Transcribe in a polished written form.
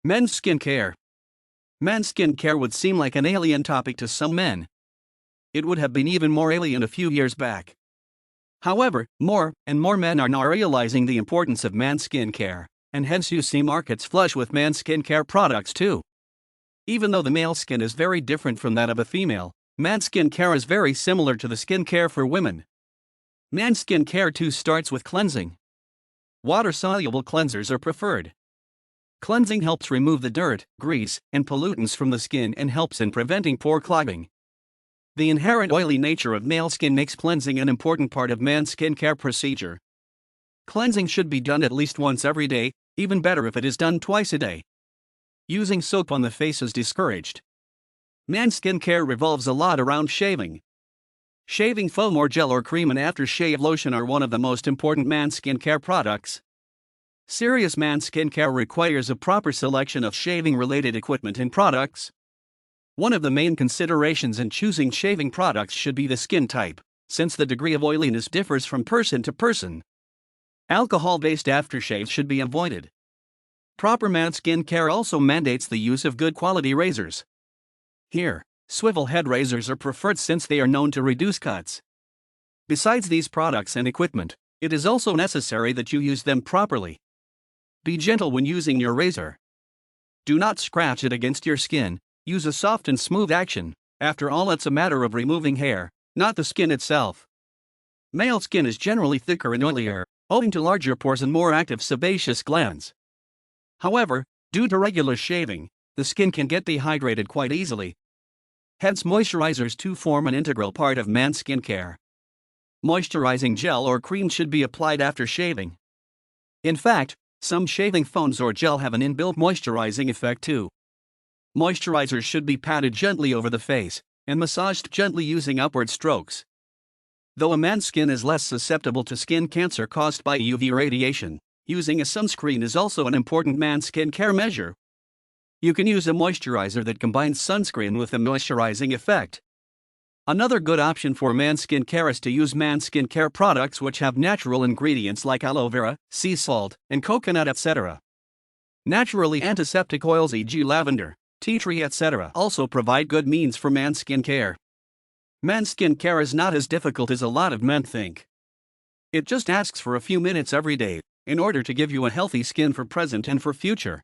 Men's skincare. Men's skincare would seem like an alien topic to some men. It would have been even more alien a few years back. However, more and more men are now realizing the importance of men's skincare, and hence you see markets flush with men's skincare products too. Even though the male skin is very different from that of a female, men's skincare is very similar to the skincare for women. Men's skincare too starts with cleansing. Water-soluble cleansers are preferred. Cleansing helps remove the dirt, grease, and pollutants from the skin and helps in preventing pore clogging. The inherent oily nature of male skin makes cleansing an important part of man's skincare procedure. Cleansing should be done at least once every day, even better if it is done twice a day. Using soap on the face is discouraged. Man's skincare revolves a lot around shaving. Shaving foam or gel or cream and aftershave lotion are one of the most important man's skincare products. Serious man's skincare requires a proper selection of shaving-related equipment and products. One of the main considerations in choosing shaving products should be the skin type, since the degree of oiliness differs from person to person. Alcohol-based aftershaves should be avoided. Proper man's skincare also mandates the use of good quality razors. Here, swivel head razors are preferred since they are known to reduce cuts. Besides these products and equipment, it is also necessary that you use them properly. Be gentle when using your razor. Do not scratch it against your skin, use a soft and smooth action. After all, it's a matter of removing hair, not the skin itself. Male skin is generally thicker and oilier, owing to larger pores and more active sebaceous glands. However, due to regular shaving, the skin can get dehydrated quite easily. Hence, moisturizers too form an integral part of man's skincare. Moisturizing gel or cream should be applied after shaving. In fact, some shaving foams or gel have an inbuilt moisturizing effect too. Moisturizers should be patted gently over the face and massaged gently using upward strokes. Though a man's skin is less susceptible to skin cancer caused by UV radiation, using a sunscreen is also an important man's skincare measure. You can use a moisturizer that combines sunscreen with a moisturizing effect. Another good option for man's skincare is to use man's skincare products which have natural ingredients like aloe vera, sea salt, and coconut, etc. Naturally antiseptic oils e.g. lavender, tea tree, etc. also provide good means for man's skincare. Men's skincare is not as difficult as a lot of men think. It just asks for a few minutes every day, in order to give you a healthy skin for present and for future.